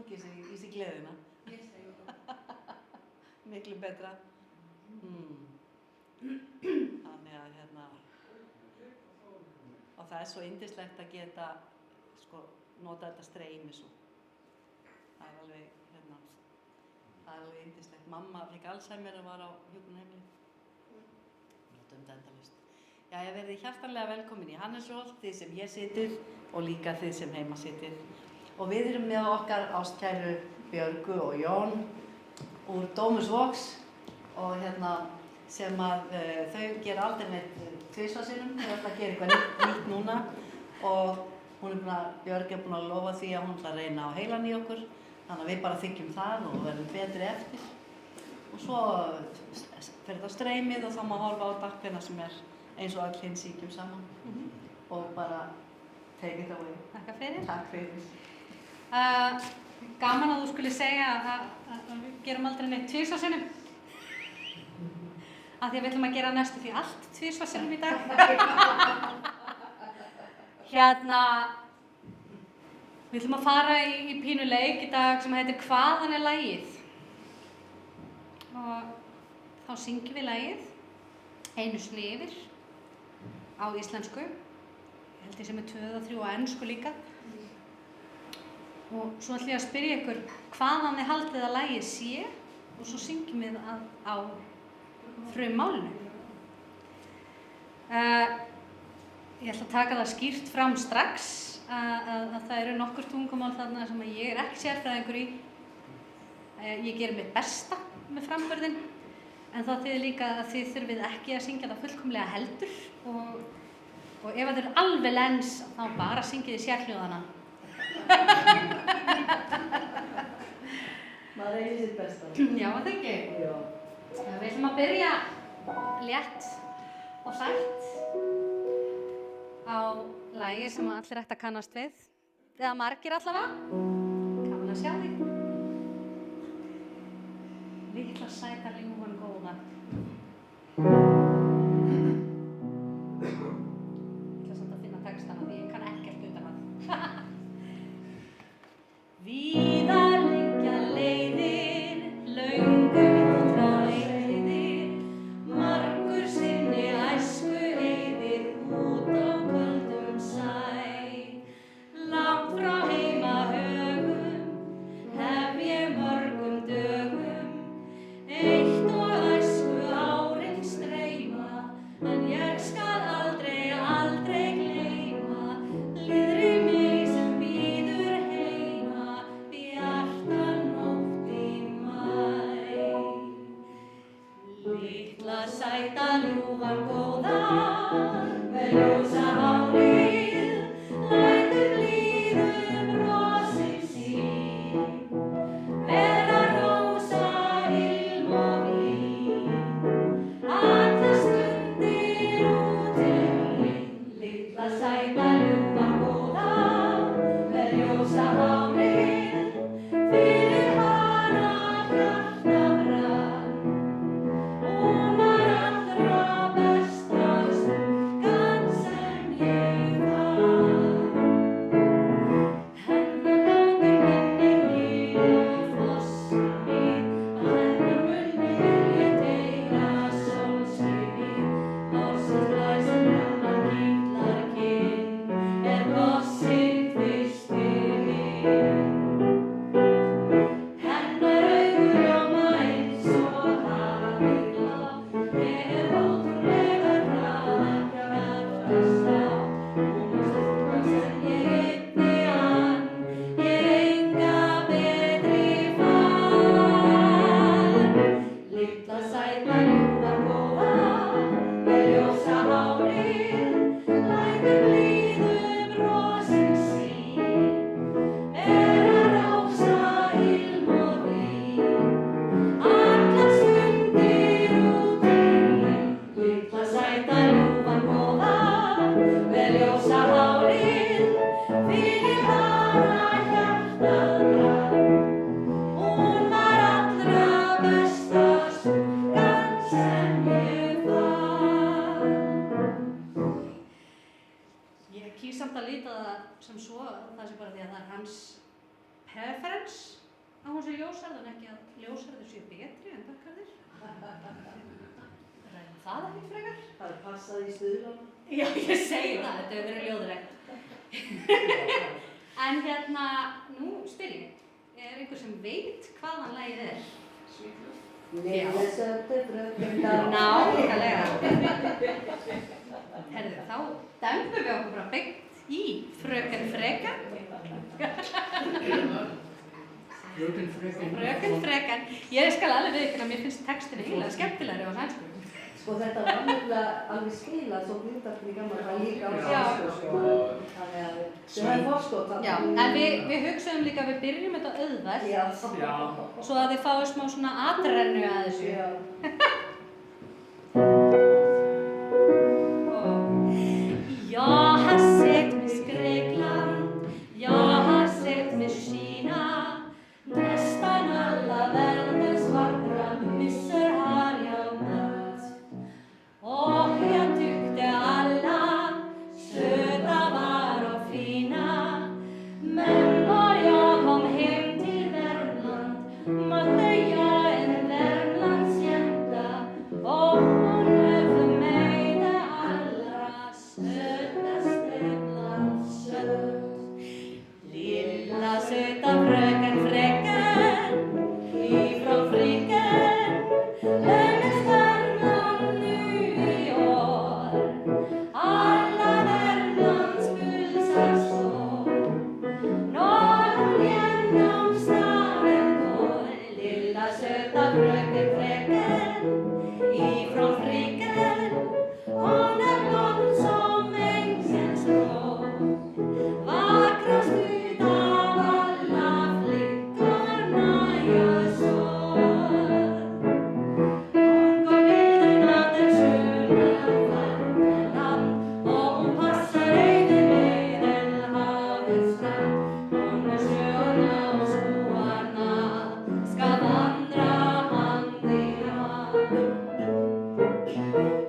stungið sig í sig gleðina. Ég segi Miklu betra. Þannig að og það svo yndislegt að geta nota þetta streymi svo. Það alveg yndislegt. Mamma fikk Alzheimer og var á hjúkrunarheimili. Notum þetta endalaust. Jæja, verið hjartanlega velkomin í Hannesholt, þið sem hér situr og líka þið sem heima situr. Og við erum með okkar ástkæru Björgu og Jón úr Domus Vox og sem að þau gera aldrei neitt tvisvarsinnum, þau ætla að gera eitthvað nýtt núna og Björg búin að lofa því að hún ætla að reyna á heilann í okkur, þannig að við bara þykjum það og verðum betri eftir. Og svo fer þetta á streymið og þá má horfa á dagskrá sem eins og öll hinn síkjum saman og bara take it away. Takk fyrir. Takk fyrir. Gaman að þú skulle segja að við gerum aldrei neitt tvisvarsinnum. Af því að við ætlum að gera næstu því allt tvisvarsinnum í dag. Við ætlum að fara í pínu leik í dag sem heitir Hvaðan er lagið? Og þá syngjum við lagið einu sinni yfir á íslensku. Ég held ég sem 2 eða 3 á ensku líka. Og svo ætlum ég að spyrja ykkur hvaðan þið haldið að lagið sé og svo syngjum við á frummálinu. Ég ætla að taka það skýrt fram strax að það eru nokkur tungumál þarna sem ég ekki sérfræðingur í. Ég geri mitt besta með framburðinn en það þýðir líka að þið þurfið ekki að syngja það fullkomlega heldur og ef það eru alveg lens þá bara syngið þið sérhljóðana. Maður eigi sitt besta. Já, það ekki. Já. Við ætlum að byrja létt og sætt á lagi sem allir ætti að kannast við, eða margir allavega. Gaman að sjá þig. Litla sæta ljúfan góða. Ég ætla samt að finna textana því ég kann ekkert utan að. Víða liggja leiðir, löngum frá leiðir, margur sinni æsku eyðir út á köldum sæ. Langt frá heimahögum hef ég mörgum dögum, eitt og æsku árin streyma, en ég skal aldrei, aldrei gleyma, líðri mig sem bíður heima, bjarta nótt í maí. Litla sæta ljúfan góða, með ljósa hárið, lætur blíðum brosið sín, vera rósa, ilm og vín, alla stundir út mín. Litla sæta ljúfan góða, með ljósa hárið, fyrir hana hjarta brann. Hún var allra besta stúlkan sem ég fann. Hennar hlátur minnir fossinn mín, á hennar munni vil ég deila sólskinið. Ársins blæs sem hennar kitlar kinn, gossinn fyrsti minn. Hennar augu ljóma eins og hafið blá, ég hef ótrúlega hraða hjartaslá. Hún var stúlkan sem ég hitti hann, ég enga betri fann. Litla sæta ljúfan góða, með ljósa hárið, lætur blíðum brosið sín, vera rósa, ilm og vín, allar stundir út mín. Litla sæta ljúfan góða, með ljósa hárið, fyrir hana hjartað brann. Hún var allra besta stúlkan sem ég fann. Ég kýs samt að líta það sem svo, það sé bara því að það er hans preference. sér ljósarð en ekki að ljósarður sé betri en dökkarðir. Ræðum það ekki frekar? Það er passað í stuðlana. Já, ég segi það, þetta hefur verið ljóðrænt. En hérna, nú spyr ég, er einhver sem veit hvaðan lagið er? Svíþjóð. Nesöftu fröken. Nákvæmlega. Herðu, þá dempum við okkur bara beint í Fröken Freken. Fröken Freken. Ég skal alveg viðurkenna að mér finnst textin eiginlega skemmtilegri á sænsku. Sko þetta var nefnilega alveg skilað svo blíðdartin í gamla það líka á Já. sko. Þannig að þau hefði forskot þarna. Já, en við hugsaðum líka að við byrjum þetta auðvelt. Já. Svo að þið fáið smá svona atrennu að þessu. Já. Jag har sett mitt Grekland, jag har sett mitt Kina. Nästan alla världens vackra mysser har jag mött. Och jag tyckte alla söta var och fina. Men när jag kom hem till Värmland mötte jag en Värmlandsjänta. Och hon är för mig det allra sötaste bland sött. Lilla söta fröken Freken ifrån Friken, hennes Värmland nu i år. Alla Värmlands pulsar slår när hon genom staden går. Lilla söta fröken Freken ifrån Friken, hon är blond som ängens blå. Vackrast utav alla flickorna jag såg. Hon gav bilden av den sköna Värmeland, och hon passar ej vid Medelhavets strand. Hon är sköna och skoarna ska vandra hand i hand.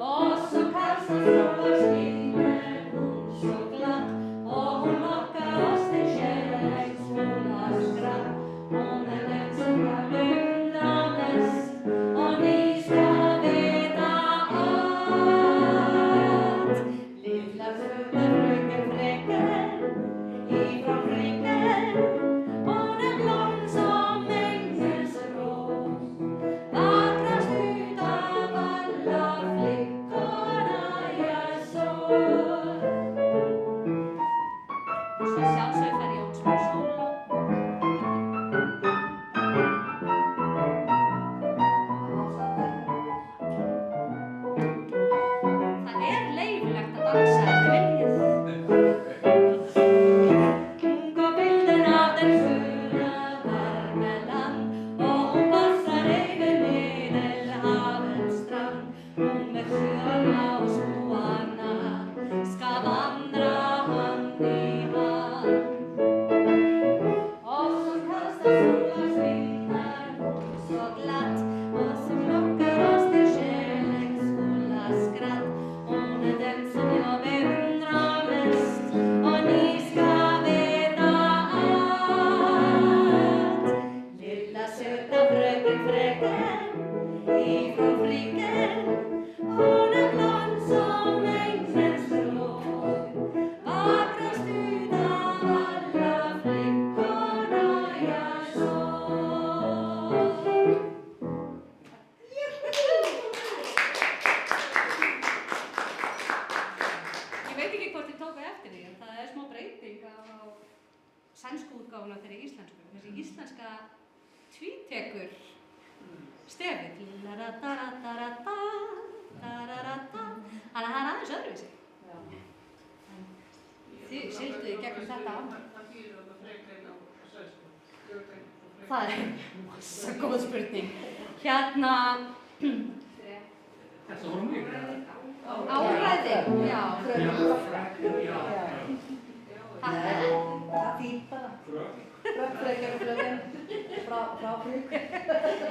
Och så kastas droppar slinner hon så glatt, och hon lockar oss till kärleksfulla skratt. Hon är den som jag beundrar mest, och ni ska veta att lilla söta fröken Freken ifrån Friken, hon är blond som ängens ros. Vackrast utav alla flickorna jag såg. Og svo sjálfsög fer ég út smá sóló. Það leyfilegt að dansa ef þið viljið. Hon gav bilden av den sköna Värmeland, och hon passar ej vid Medelhavets strand. Hon med sjöarna och skoarna ska vandra hand i hand. Och så kastar solars vindar så glatt, och som lockar oss till kärleksfulla skratt. Hon är den som jag beundrar mest, och ni ska veta att lilla söta fröken Freken ifrån Friken, hon är blond som ängens blå. Vackrast utav alla flickorna jag såg. Ég veit ekki hvort þið tóku eftir því, en það er smá breyting á sænsku útgáfuna þeirri íslensku. Þessi íslenska tvítekur stefið. Laratarata, tararata. Þannig að það er aðeins öðruvísi. Þið siglduð í gegnum þetta á. Það þýðir þetta Freken á sænsku. Fröken og Freken. Það er massa góð spurning. Hérna, Þetta voru mig. áræði, já. Það þýtt bara. Fröken frá Friken.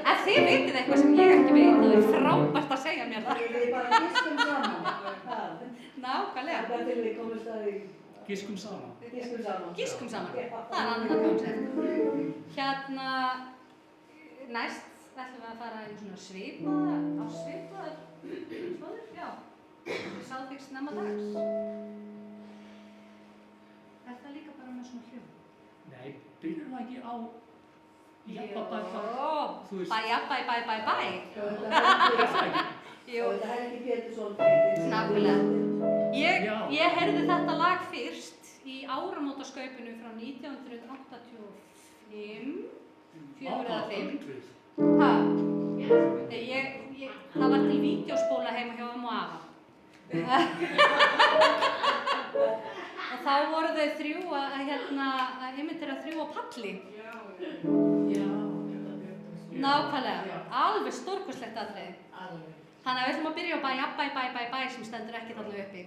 Ef þið vitið eitthvað sem ég ekki veit, þá er frábært að segja mér það. Við bara giskum saman. Nákvæmlega. Það er til við komumst að því. Giskum saman. Giskum saman. Giskum saman. Það er annað koncept. Hérna, næst ætlum við að fara í svona svipaðar slóðir, já. Ég sá þig snemma dags. Er það líka bara með svona hljóm? Nei, byrjum það ekki á jabba bæ bæ, þú veist. Bæja, bæ. Er það ekki? Jú, Og það ekki Pétursson. nákvæmlega. Já. Ég heyrði þetta lag fyrst í áramótaskaupinu frá 1985, 4 eða 5. Ha? Það var til vídeóspóla heima hjá og afa. Og þá voru þau þrjú að imitera þrjú á palli. Nákvæmlega, alveg stórkostlegt atriði. Þannig að við ætlum að byrja á bæ sem stendur ekki þarna uppi.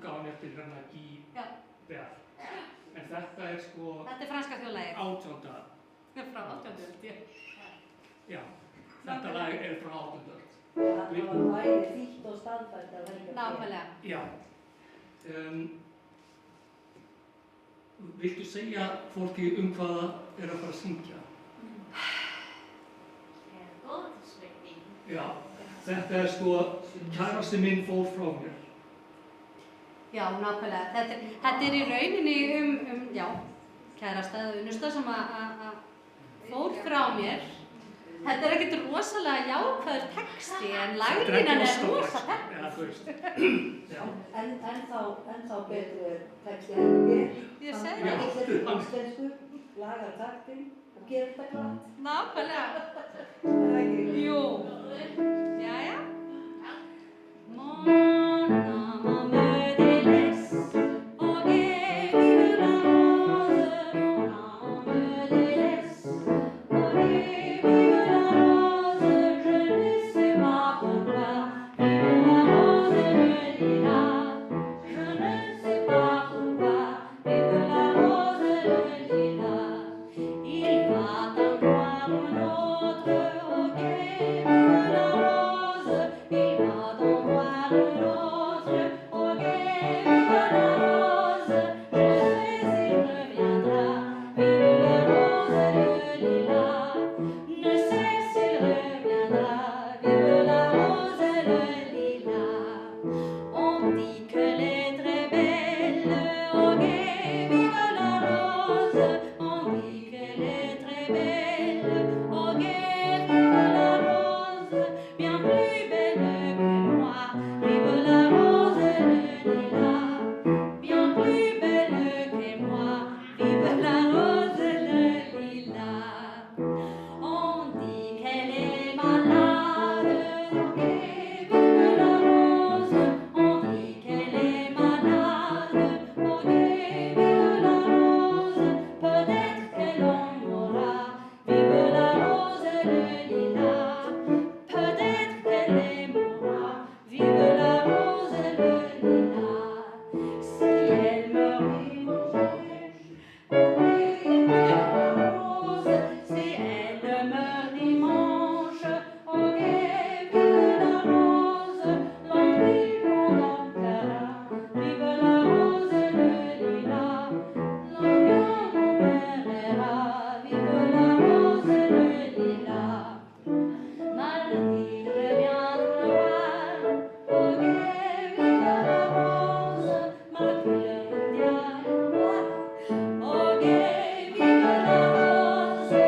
Útgáfan eftir René Guy. En þetta sko... Þetta franska þjóðlagið. 18. Frá 18. öld, Já, þetta lag frá 18. öld. Það var bæði þýtt og staðfært að velja. Nákvæmlega. Já. Viltu segja fólki hvað það að fara að syngja? Góð spurning. Já, þetta sko kærasti minn fór frá mér. Já, nákvæmlega. Þetta í rauninni kærasta eða unnusta sem að fór frá mér Þetta er ekkert rosalega jákvæður texti en Þetta er lagðinan ekki er rosa ástarlag, texti. eða þú veist. Já. En þá betri texti en ég. Ég segi Já. það. Þetta er íslensku, lagar taktinn og gerir þetta glatt. Nákvæmlega. Er það ekki? Jú. Jæja. Mon âme me délaisse, oh vive la rose. Mon âme me délaisse, oh vive la rose. Je ne sais pas pourquoi, vive la rose le lilas. Je ne sais pas pourquoi, vive la rose le lilas. Il va d'un coin à un autre, oh vive la rose. Il va d'un coin à un autre, oh vive la rose. Je sais il reviendra, vive la rose le lilas. Ne sais s'il reviendra, vive la rose le lilas. On dit qu'elle est très belle, oh vive la rose. On dit qu'elle est très belle, oh vive la rose. Bien plus belle que moi, vive la rose le lilas. Bien plus belle que moi, vive la rose le lilas. On dit qu'elle est malade, oh vive la rose. On dit qu'elle est malade, oh vive la rose. Peut-être qu'elle en mourra, vive la rose le lilas. Peut-être qu'elle en mourra, vive la rose le lilas. Si elle meurt dimanche, vive la rose. Si elle meurt dimanche, oh vive la rose. L'envie l'enterra, vive la rose le lilas. L'envie l'enterra, vive la rose le lilas. Mardi reviendra, oh vive la rose. Mardi reviendra, oh vive la rose.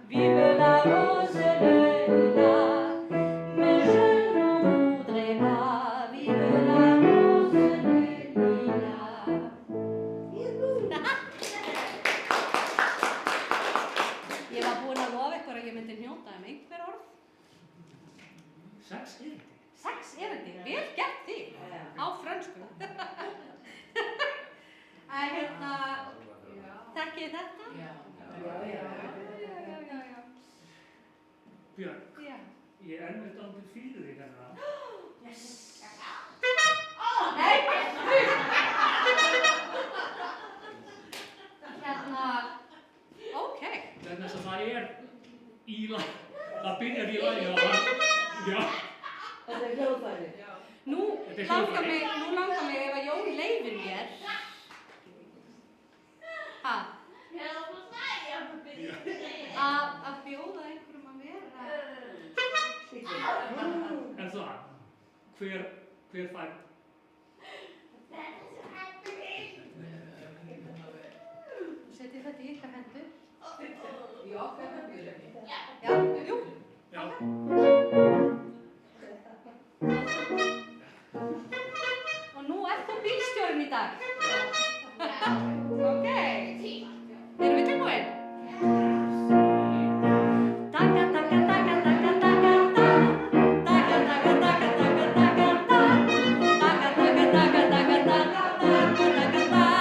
Vive la rose le lilas, mais je n'en voudrais pas. Vive la rose le lilas. Ég var búin að lofa ykkur að ég myndi njóta einhver orð. 6 erindi. 6 erindi, vel gert þig, á frönsku. Þekkið þið þetta? Já. Já. Björn, Já. ég er með dálítið fyrir þig hérna. Yes. Nei, ok. Vegna þess að það er í lagi, það byrjar í lagi og já. Þetta er hljóðfæri. Nú Þetta er langar hljóðfæri. mig ef að Jón leyfir mér. Ha? Að bjóða einhverjum að vera. En það, hver fær? Setjið þetta í ykkar hendur. Já, hvernig vil ég? Já, jú. Já. Og nú ert þú bílstjórinn í dag. Ok. Erum við tilbúin? Taka, taka, taka, taka, taka, taka. Taka, taka, taka, taka, taka, taka. Taka, taka, taka, taka, taka, taka, taka, taka.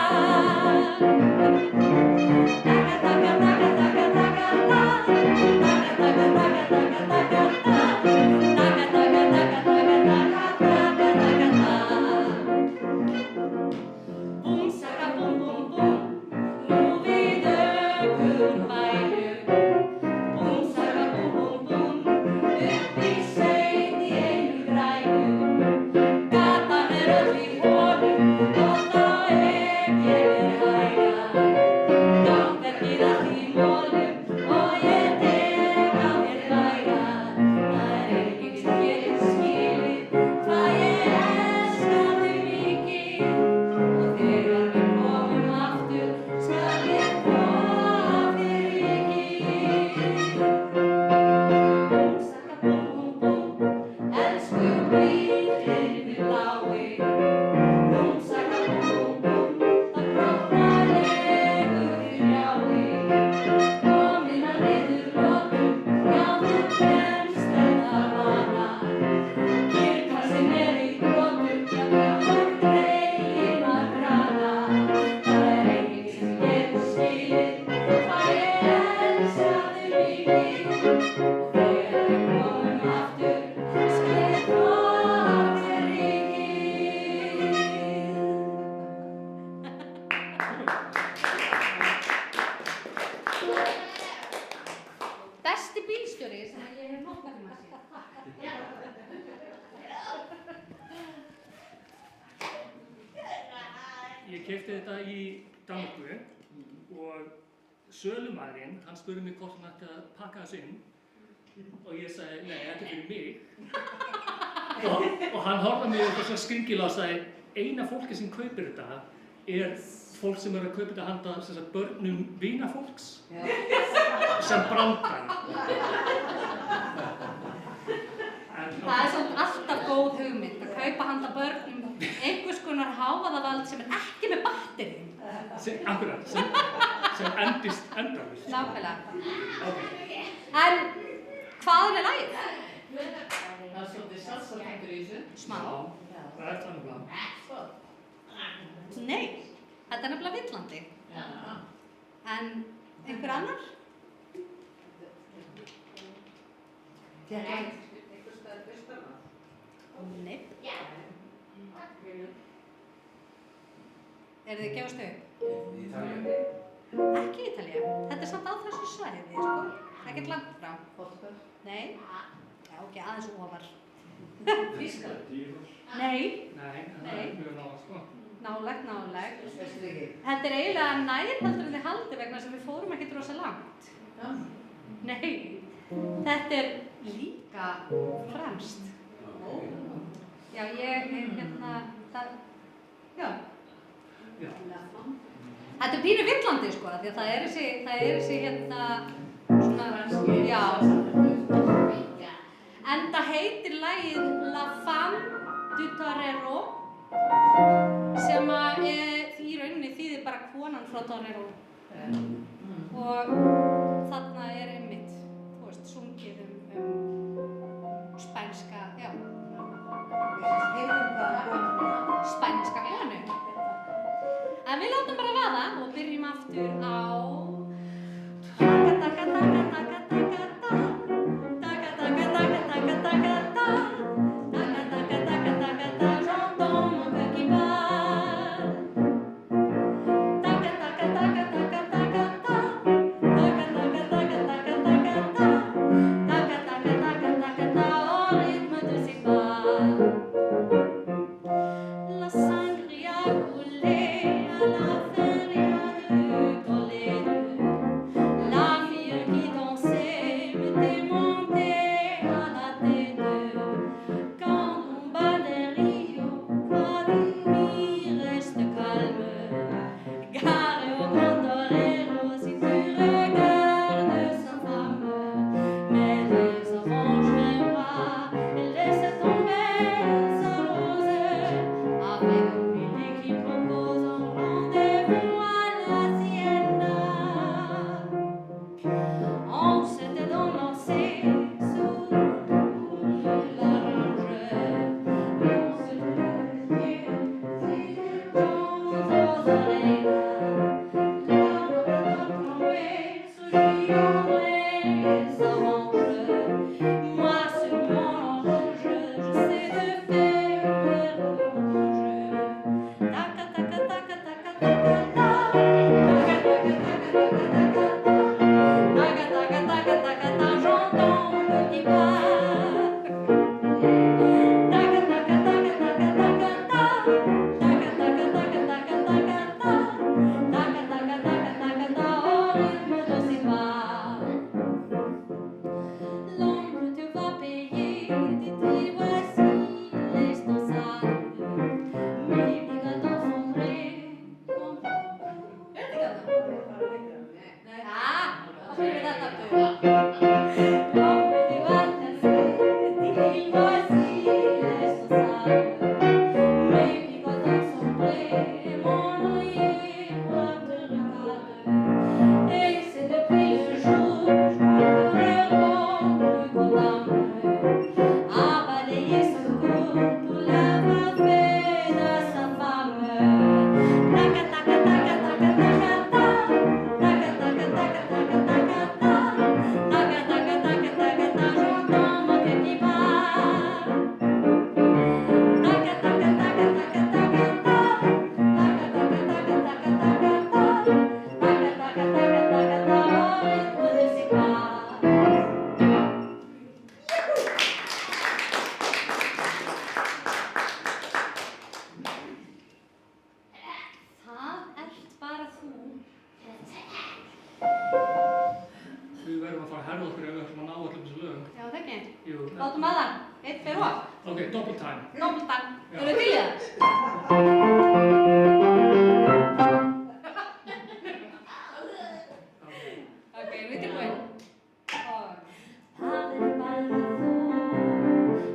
Taka, taka, taka, taka, taka, taka. Taka, taka, taka, taka, taka, taka. Taka, taka, taka, taka, taka, taka, taka. Boom, saka, boom, boom, boom. Nú við ökum bælu. Boom, saka, boom, boom, boom. Upp í sveit í einu grænu. Gatan er öll í holum og þá ef ég hæga. Gangverkið allt í molum og ég tek á mér væga. Það er enginn sem getur skilið hvað ég elska þig mikið. Og þegar við komum aftur skal ég koma þér mikið. ég keypti þetta í Danmörku og sölumæðurinn, hann spurði mig hvort hann ætti að pakka þessu inn og ég sagði, nei, þetta er fyrir mig. og hann horfði mig eitthvað svona skringilega og sagði, eina fólki sem kaupir þetta er fólk sem að kaupa þetta handa börnum vinafólks sem brandar. Það er samt alltaf góð hugmynd að kaupa handa börnum einhvers konar hávaðavald sem er ekki með batteri. Akkurat, sem endist endalaust. Nákvæmlega. Okay. En hvaðan er lagið? Það er svolítið sjálfsafhengur í þessu. Smá. Já, það er þannig að. Nei, þetta er nefnilega villandi. Já. En einhver annar? Einhvers staðar austanað. Nei. Eru þið gefast upp? Ekki Ítalía. Þetta er samt á þessu svæði, sko. Ekkert langt frá. Portugal. Nei. Já, ok, aðeins ofar. Þýskaland. Nei. Nei, það er mjög náða, sko. Nálægt. Vesturríki. Þetta er eiginlega nær heldur en þið haldi vegna sem við fórum ekkert rosa langt. Já. Nei. Þetta er líka fremst. Já, já. Þetta er pínu villandi, sko, því að það er þessi svona, já. Enda heitir lagið La Femme du Torero, sem að í rauninni þýðir bara konan frá Torero. Og þarna er einmitt, þú veist, sungið spænska, já. Spænska konu. En við látum bara vaða og byrjum aftur á herða okkur ef við ætlum að ná öllum þessu lögum. Já, það ekki. Jú. Látum að það. 1, 2 og. Ok, double time. Nómultan. Já. Eru þið til í það? Ok, erum við tilbúin? Það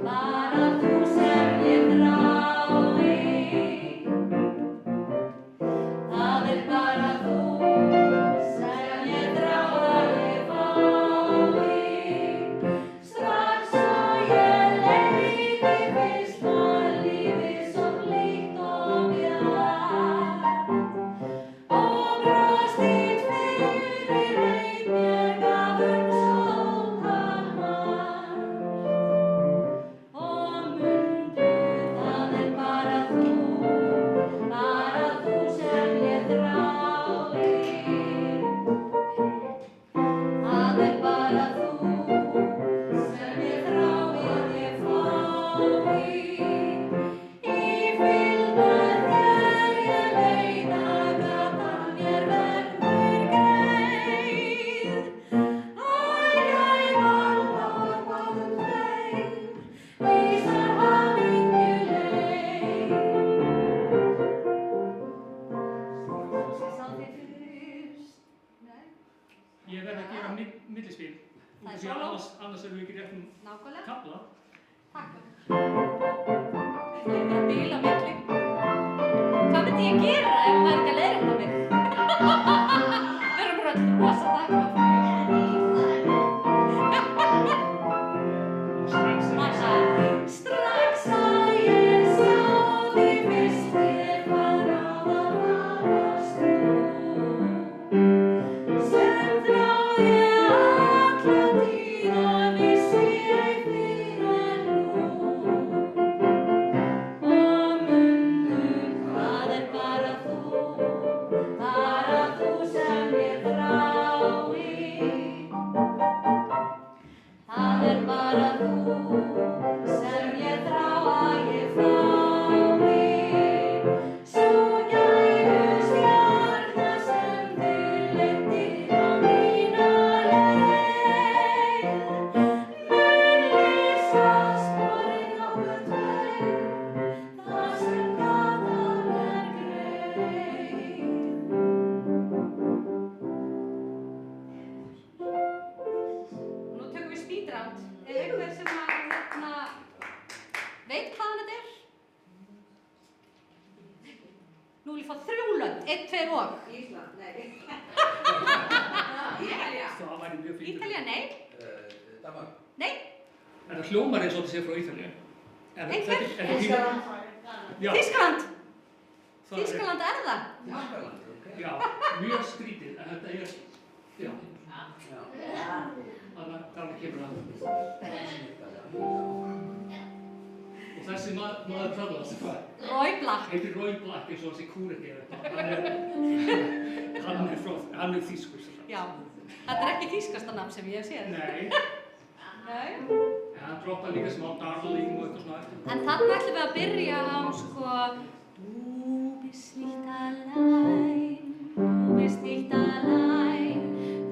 bara þú sem ég þrái. Það bara þú sem ég þrái fái. Strax og ég leiti fyrsta lífi svo blítt og bjart. Og bros þitt fyrirheit mér gaf sóttan margt. Og mundu það bara þú sem ég þrái. Það bara þú sem ég þrái ég fái. Í fylgd með þér ég leita gatan mér verður greið. Gæfan báðum tveim vísar hamingju leið. Sá þig fyrst. Nei, Ég verð að gera millispil. Það er Því sóló. annars erum við ekki rétt nákvæmlega. kafla. Takk. Það er bara bíl á milli. Hvað myndi ég gera ef hún væri ekki að leiðrétta mig? Við erum bara öll rosa þakklátt. Strax að ég sá þig fyrst ég fann á það varst þú. Sem þráði alla tíð og vissi ég fyrr en nú. Og mundu það bara þú sem ég þrái. Það bara þú sem ég þrái ég fái. Sú gæfustjarna sem þig leiddi á mína leið. Mun lýsa sporin okkur tveir, þar sem gatan greið. Nú tökum við speed round. Er einhver sem veit hvaðan þetta er? Nú vil ég fá 3 lönd. 1, 2 og. Ísland, nei. Ítalía. Það væri mjög fínt. Ítalía, nei. Danmark. Nei. En það hljómar eins og þetta sé frá Ítalíu. Einhver? Ísland. Já. Þýskaland. það er- Þýskaland er það. Þýskaland, ok. Já, mjög skrítið, en þetta er, já, Já. þannig kemur það. Og þessi maður þarna sem var, Roy Black. heitir Roy Black eins og þessi kúreki eða eitthvað. Hann er þýskur. sem sagt. Já. Þetta er ekki þýskasta nafn sem ég hef séð. Nei, Nei. en hann droppaði líka smá darling og eitthvað svona. En þarna ætlum við að byrja á sko Du bist nicht allein, du bist nicht allein,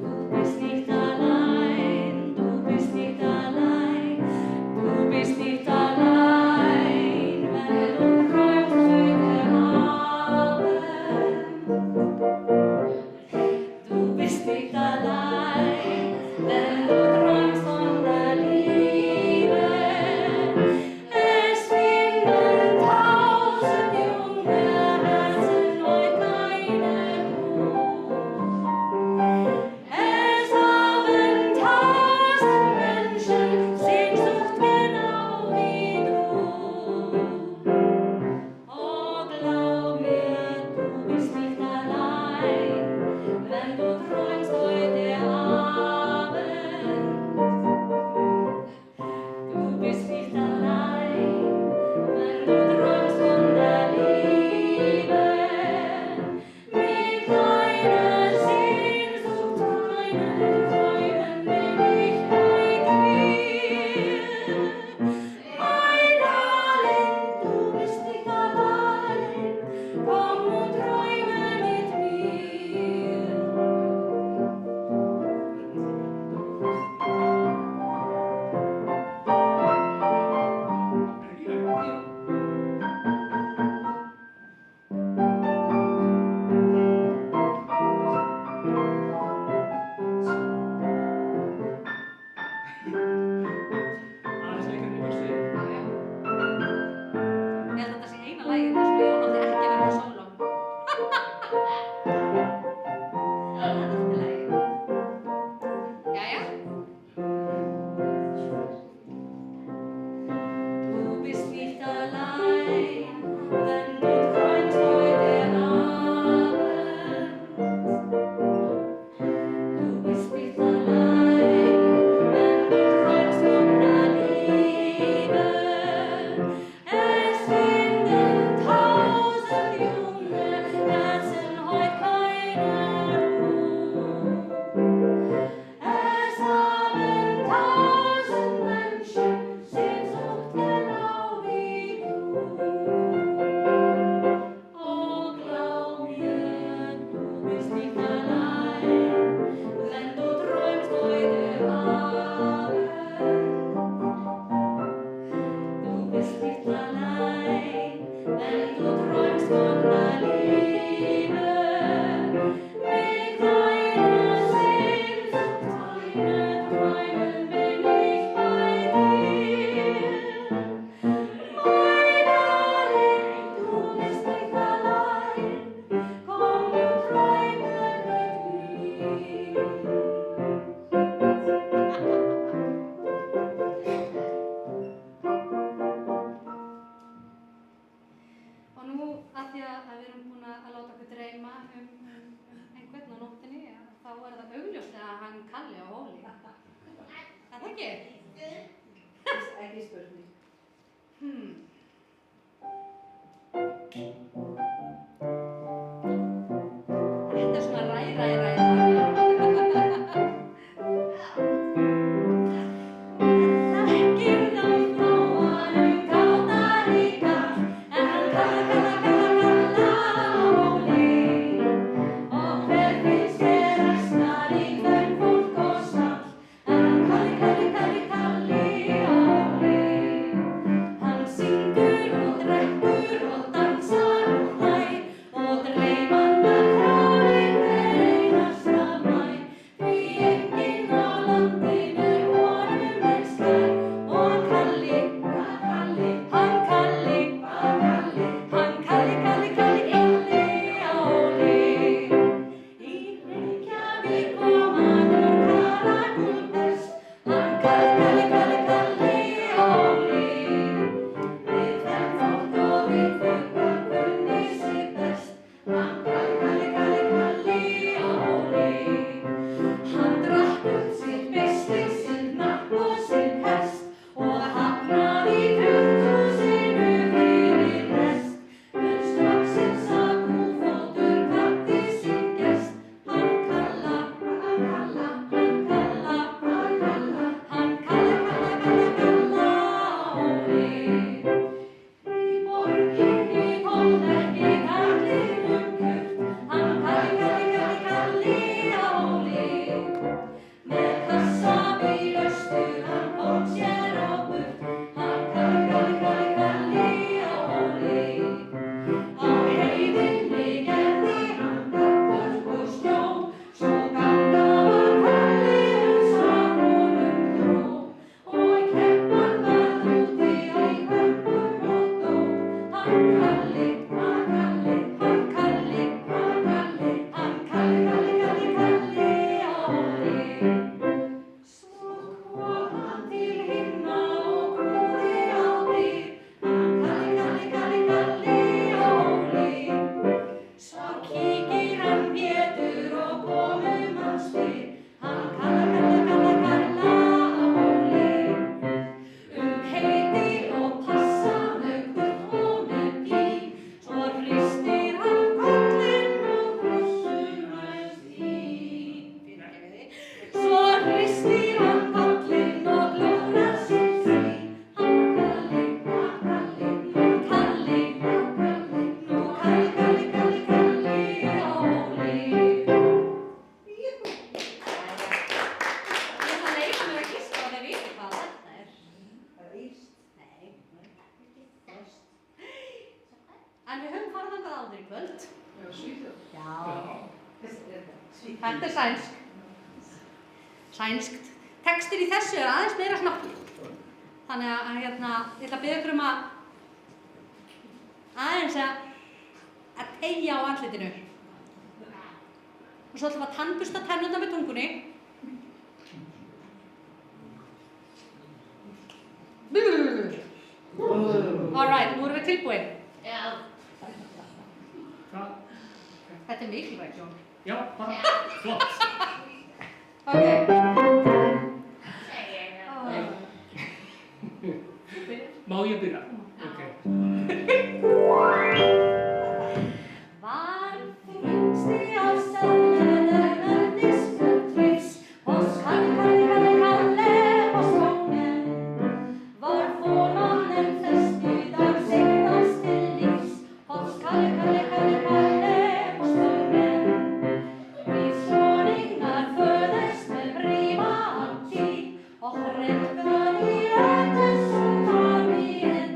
du bist nicht allein, du bist nicht allein, du bist nicht allein, wenn du träumst heute Abend. Du bist nicht allein, wenn du träumst von der Liebe. Es finden 1000 junge Herzen neu deine Ruhe. Kalli og Óli. Er það ekki? Ekki spurning. Þetta er svona ræ. Þekkir þá flóanum gáta ríka, en hann kalla Óli. Og hver finnst þér asnar í kvenfólk og stall, en hann Kalli Óli. Hann syngur og drekkur og dansar og hlær og dreymanda þráir hver einasta mæ. Því enginn á landinu honum eins kær. Og Kalli, hann Kalli Óli. Í Reykjavík kom hann úr Karagúlbest, hann Kalli Óli. Við kvenfólk og við fuglar kunni sig best, hann Kalli Óli. Hann drakk sitt besti, sinn napp og sinn hest og hafnaði 20.000 fyrir rest. En straxins að kúfótur kvaddi sinn gest, hann Kalla Óli. Í borginni kom ekki kallinum kjört, hann Kalli Óli. Með kassabíl austur hann kom sér á burt, hann Kalli Óli. Á heiðinni gerði hann gagn og snjó, svo ganga var Kalli uns að honum dró. Og kreppan var úti í Kömbum og dó, hann Kalli Óli. Svo kom hann til himna og knúði á dyr, hann Kalli Óli. Svo kíkir hann Pétur og konum hans spyr, hann Kalla Óli. Heiti og passa með gull og með blý, svo hristir hann kollinn og hrossumest í. Svo hristir hann kollinn og glórar sér því, hann Kalli Óli. Ég ætla að leyfa mér að giska og þeir viti hvað þetta er. Það er íst. Nei. En við höfum farið þangað áður í kvöld. Já, Svíþjóð. Já. Þessi er þetta. Þetta er sænskt. Textir í þessu er aðeins meira snakki. Þannig að ég ætla að biðja ykkur um að aðeins að teygja á andlitinu. Og svo ætlum við að tannbursta tennurnar með tungunni. Alright, nú erum við tilbúin. Já. Hvað? Þetta er mikilvægt, Jón. Já, bara flott. Ok. Segir það. Má ég byrja? Ok. Var yngsti af stælleðar diskutris, hos Kalli og strången. Var formannen festlig av signast til livs, hos Kalli og strången. Vi skåningar föddes med briva alltid, och rätt för i rätten så tar vi en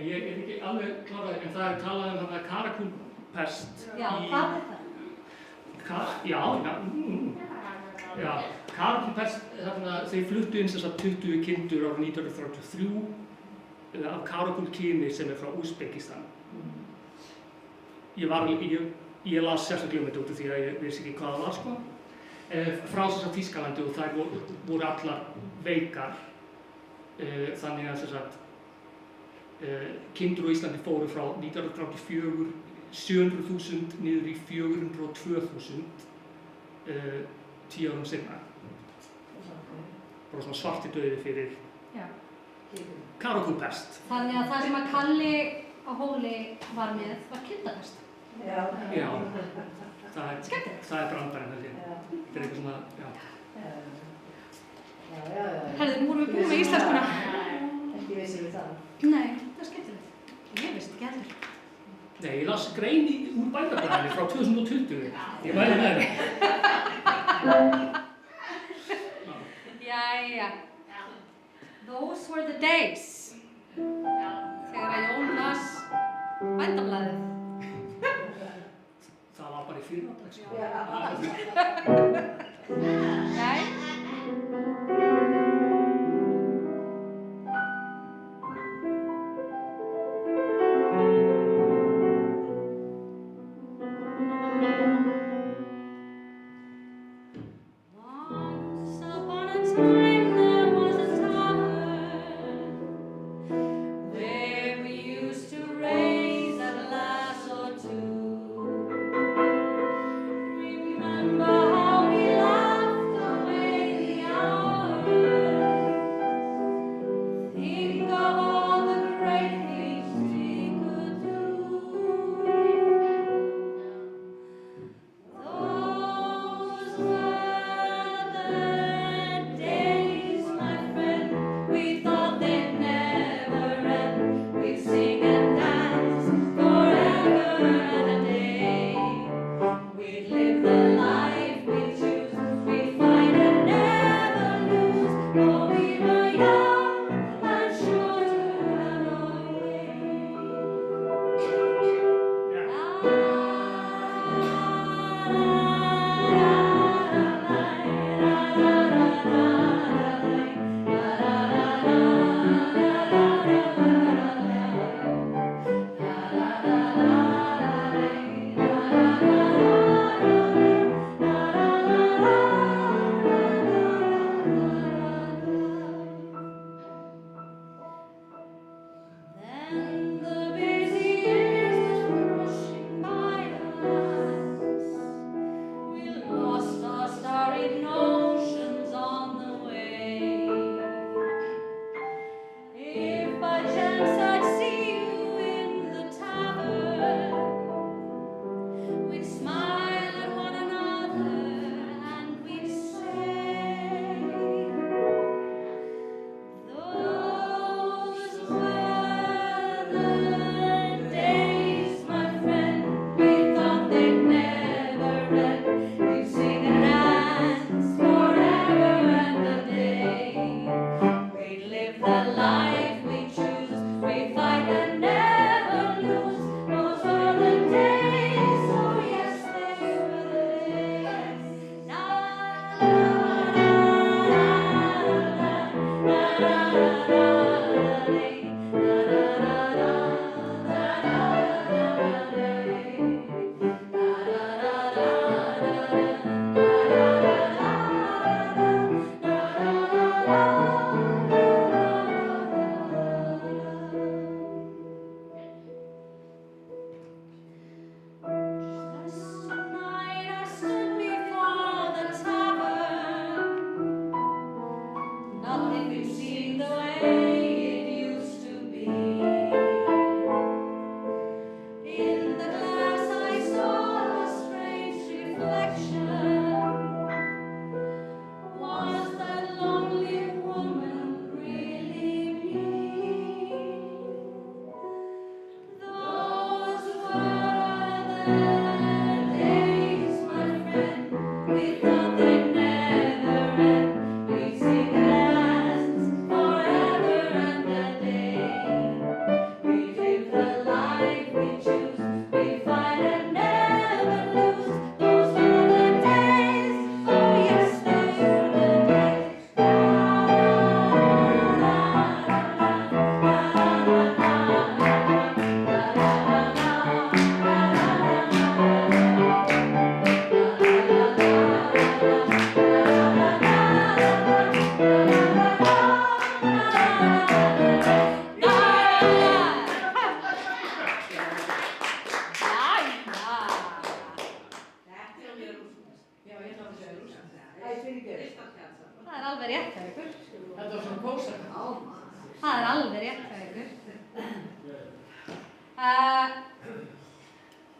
Ég er ekki alveg kláraður, en það er talað um hana Karakúlpest Já, hvað er það? Já, Karakúlpest, þarna þeir fluttu inn sem sagt 20 kindur árið 1933 af Karakúlkyni sem er frá Úsbekistan. Ég las sérstaklega þetta út af því að ég vissi ekki hvað það var sko. Frá þess að Þýskalandi og þær voru allar veikar, þannig að þess að kindur á Íslandi fóru frá 1934 700.000 niður í 402.000 10 árum seinna. Bara svona svarti dauði fyrir Karakúlpest. Þannig að það sem að Kalli á Hóli var með var kindapest. Já. Já, það er brandarinn held ég. Þetta er eitthvað svona, já. Herðu, nú vorum við búin með íslenskuna. Ekki vissir við það. Nei, það er skemmtilegt. Ég veist ekki heldur. Nei, ég las grein úr Bændablaðinu frá 2020. Ég mæli með það. Jæja. Those were the days. Þegar að Jón las Bændablaðið. Það var bara í fyrradag, sko. Jæja. Once upon a time there was a tavern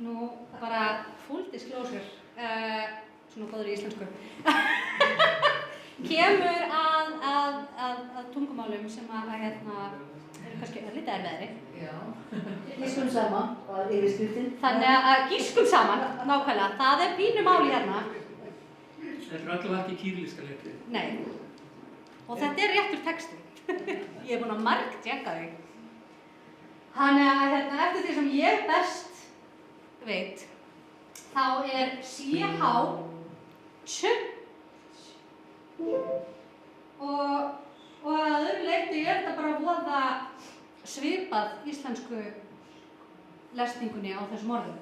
Nú bara full disclosure, svona góður í íslensku, kemur að tungumálum sem eru kannski örlítið erfiðari. Já. Gískum saman, var yfirskriftin. Þannig að gískum saman, nákvæmlega, það er pínu máli hérna. Þetta er allavega ekki kýrlíska letrið. Nei. Og þetta er réttur texti. Ég er búin að margtjekka þig. Þannig að eftir því sem ég best veit, þá er CH tj og að öðru leyti er þetta bara voða svipað íslensku lesningunni á þessum orðum.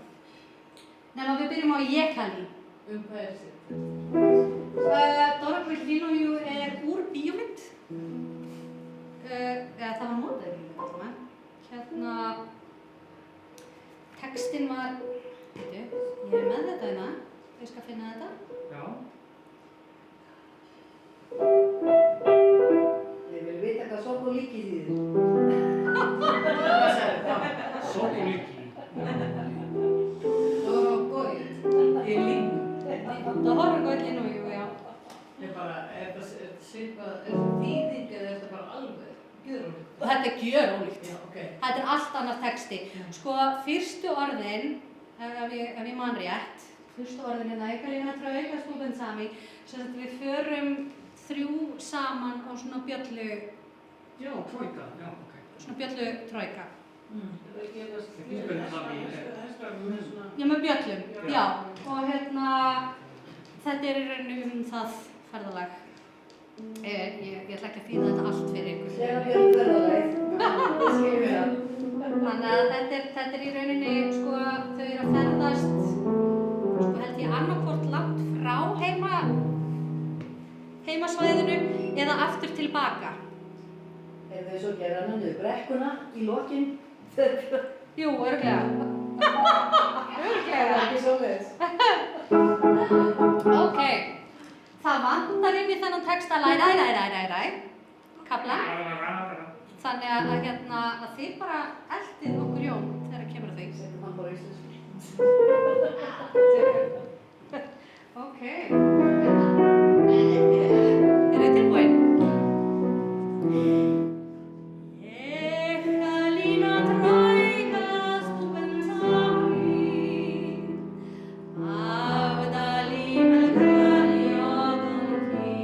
Nema við byrjum á Jekali. Hvað er þetta? Dóra Kvillinoju er úr bíómynd. Það var notað í bíómynd. Textinn var, ég er með þetta hérna, ég skal finna þetta. Já. Ég vil vita hvað Sokoliki þýðir. Sokoliki. Í línu. Dóra Kvillinoju, já. Er þetta þýðing eða er þetta bara alveg gjörólíkt? Þetta er gjörólíkt. Já, ok. Þetta er allt annar texti. Sko, fyrstu orðin, ef ég man rétt, fyrstu orðin hérna, Ekalína Trauka Stúben Sami, sem sagt við förum 3 saman á svona bjöllu, Já, trojka, já, ok. svona bjöllu trojka. Það er ekki eitthvað Stúben Sami, hestarnir með svona... Já, með bjöllum, já. Og þetta er í rauninu það ferðalag. Ég ætla ekki að þýða þetta allt fyrir ykkur. Þegar Björn ferðalæð. Það skilur við það. Þannig að þetta er í rauninni, sko, þau eru að ferðast, sko, held ég annarkvort langt frá heimasvæðinu eða aftur tilbaka. Ef þau svo gera hana niður brekkuna í lokin. Jú, örugglega. Örugglega. Ekki svoleiðis. Ok. Það vantar inn í þennan texta læ, kafla. Þannig að þið bara eldið okkur Jón þegar kemur að því. Settum hann bara í íslensku. Ok. Eru þið tilbúin? Ekalína Trauka Stúben Sami, Avdali Melkali Ogolki.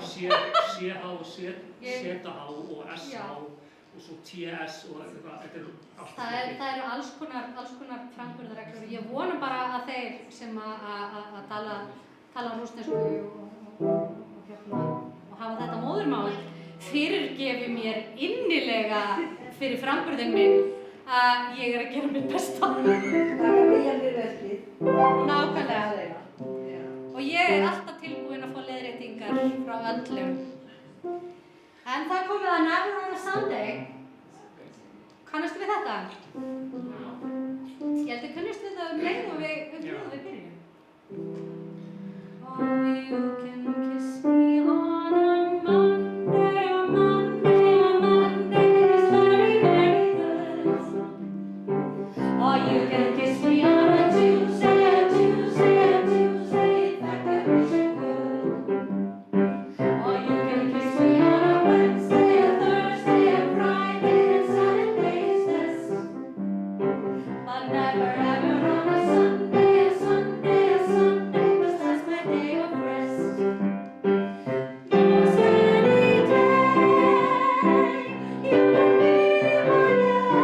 CH og ZH og SH Já. og svo TS og eitthvað, þetta er allt. Það eru alls konar framburðarreglur og ég vona bara að þeir sem að tala rússnesku og hafa þetta móðurmál fyrirgefi mér innilega fyrir framburðin minn að ég að gera mitt besta. Taka viljan fyrir verkið. Nákvæmlega. Og ég alltaf tilbúin að fá leiðréttingar frá öllum. En það komið að Never on a Sunday. Kannastu við þetta? Ég held að kannast við þetta leið og við byrjum. Oh, you can kiss me on a Monday, a Monday, a Monday is very, very good. Oh, you can kiss me on a Tuesday, a Tuesday, a Tuesday, in fact I wish you would. Oh, you can kiss me on a Wednesday, a Thursday, a Friday, and Saturday's best. But never ever on a Sunday, a Sunday, a Sunday, 'cause that's my day of rest. Most any day, you can be my guest.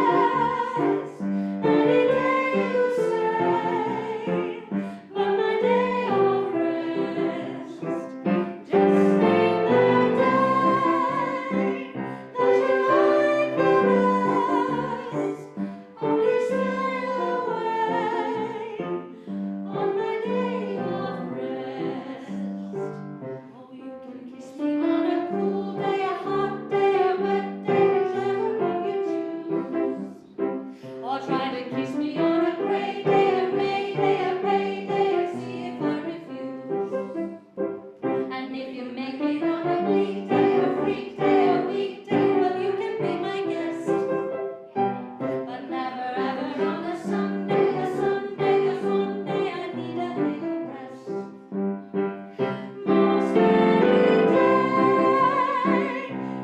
Any day you say, but my day of rest. Just name the day that you like the best. Only stay away on my day of rest. Oh, you can kiss me on a cool day, a hot day, a wet day, whichever one you choose. Or try to kiss me on a gray day, a May day, a payday, and see if I refuse. And if you make it on a weekday, a freak day, a weekday, well, you can be my guest. But never ever on a Sunday, a Sunday, a Sunday, I need a little rest. Most any day,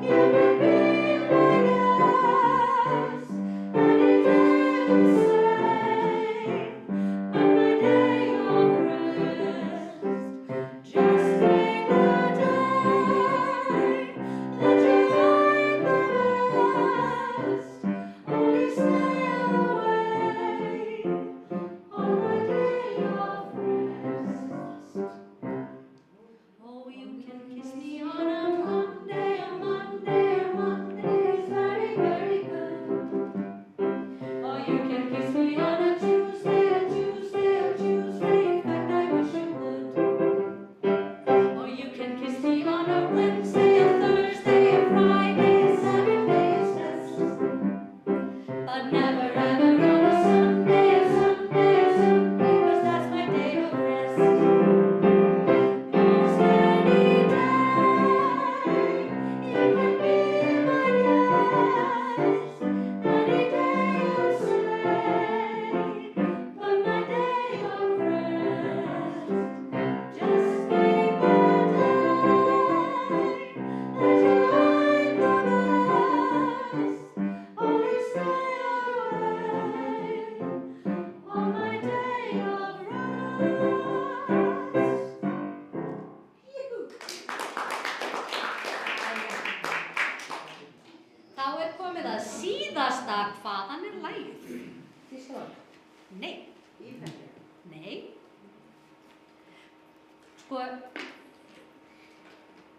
you can be my guest. Any day you say, but my day of rest. Just name the day that you like the best. Only stay away on my day of rest. Oh, you can kiss me on a Monday, a Monday, a Monday is very, very good. Oh, you can kiss me on a Tuesday, a Tuesday, a Tuesday, in fact I wish you would. Oh, you can kiss me on a Wednesday, a Thursday, a Friday, a Saturday is best. But never ever on a Sunday, a Sunday, a Sunday, 'cause that's my day of rest. Most any day, you can be my guest. Any day you say, but my day of rest. Just name the day that you like the best. Only stay away on my day of rest. Þá komið að síðasta hvaðan lagið? Þýskaland. Nei. Nei. Sko,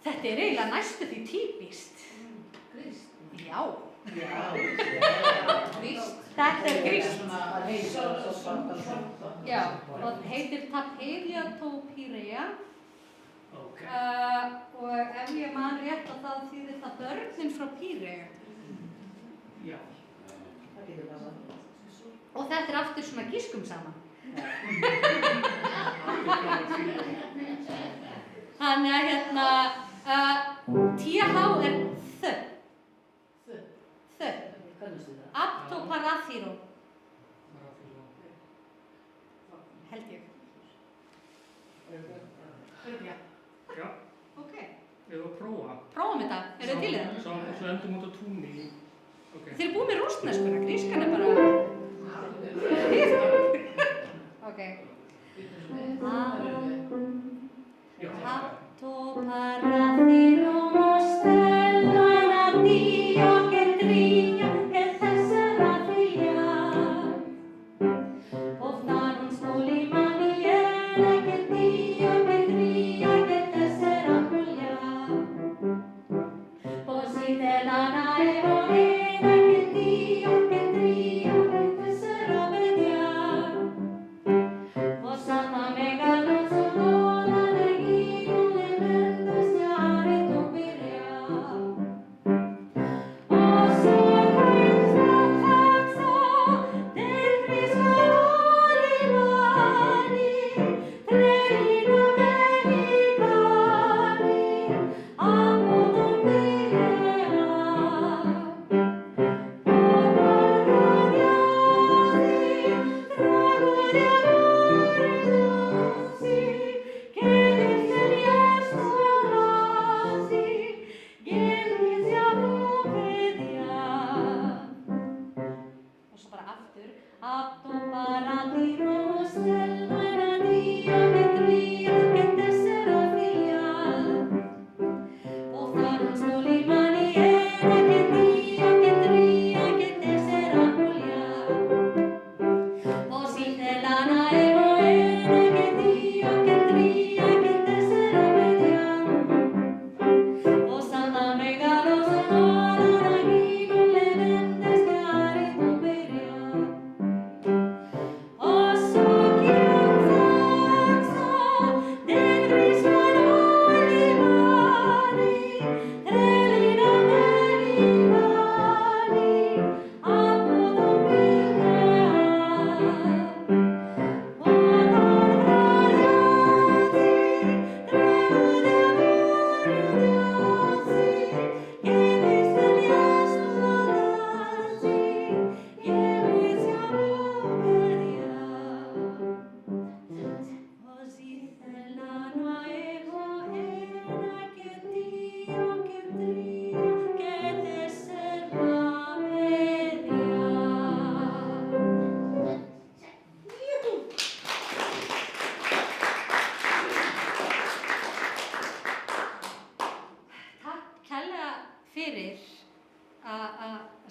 þetta eiginlega næstu því típist. Krist. Já. Já. Krist. Þetta grískt. Það heitir svo sparta. Já, og heitir Tapedia Topirea. Ok. Og ef ég man rétt að það þýðir það börnin frá Píreu. Já. Það getur passað. Og þetta aftur svona gískum saman. Þannig að TH er þau. Þau. Kannastu það? Aptoparathiro, held ég. Örugglega. Já, Ok, við erum að prófa. prófum þetta. Eru þið til í það? Svo endum út á túnni. Ok. Þið eru búið með rússneskuna, grískan er bara... Ok. Já. Aptoparathiro.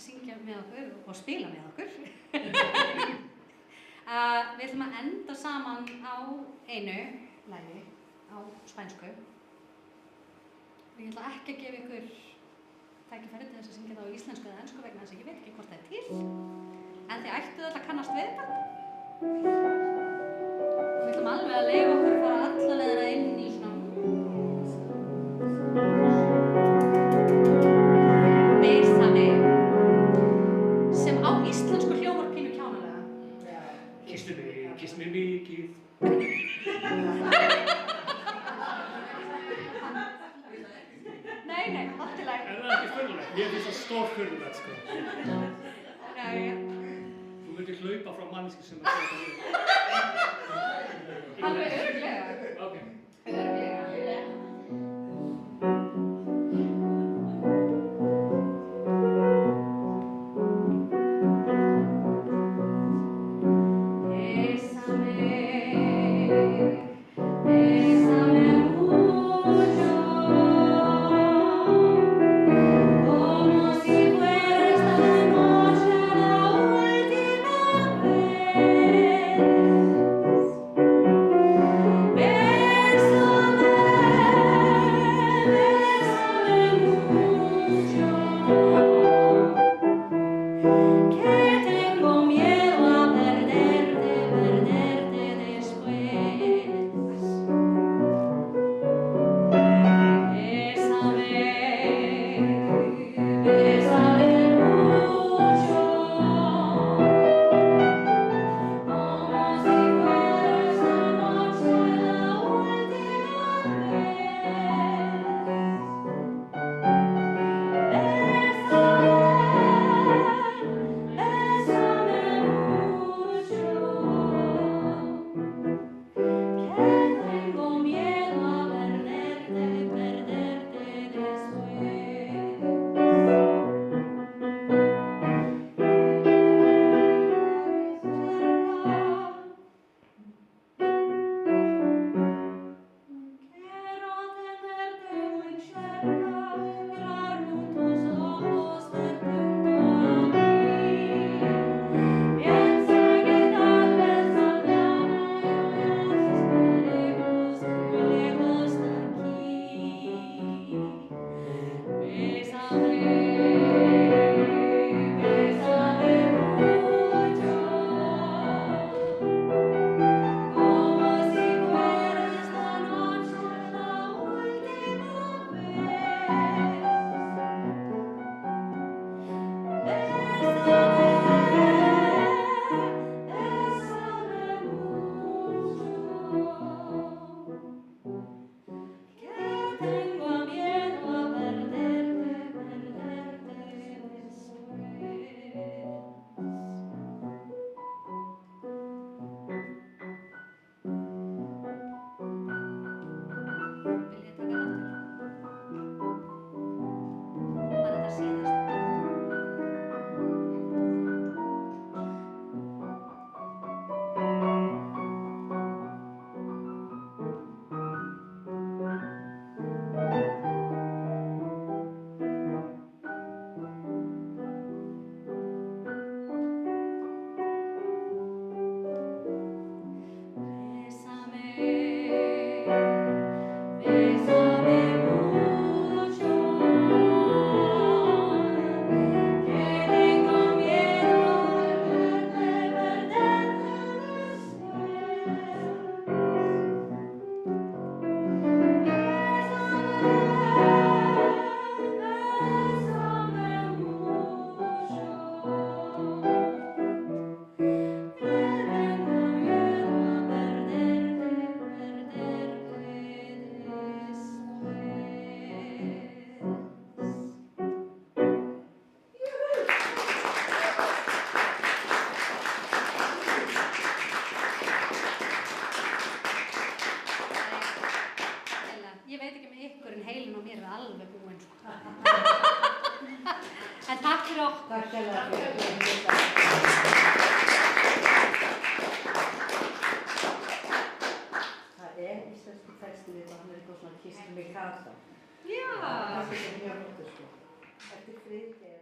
syngja með okkur og spila með okkur. Við ætlum að enda saman á einu lagi á spænsku. Ég ætla ekki að gefa ykkur tækifæri til þess að syngja það á íslensku eða ensku vegna þess að ég veit ekki hvort það er til. En þið ættuð öll að kannast við þetta. Við ætlum alveg að leyfa okkur að fara alla leiðina inn í svona Bésame sem á íslensku hljómar pínu kjánalega. Kysstu mig mikið. Nei, allt í lagi. Er það ekki furðulegt? Mér finnst það stórfurðulegt, sko. Jæja. Þú myndir hlaupa frá manneski sem það segja það. Alveg örugglega. Ok. Örugglega. Bésame mér er alveg búinn sko. En takk fyrir okkur. Takk kærlega fyrir. Það íslensku texti við hann eitthvað svona kistur með kata. Já. Það er mjög flottur sko. Eftir Friðgeir.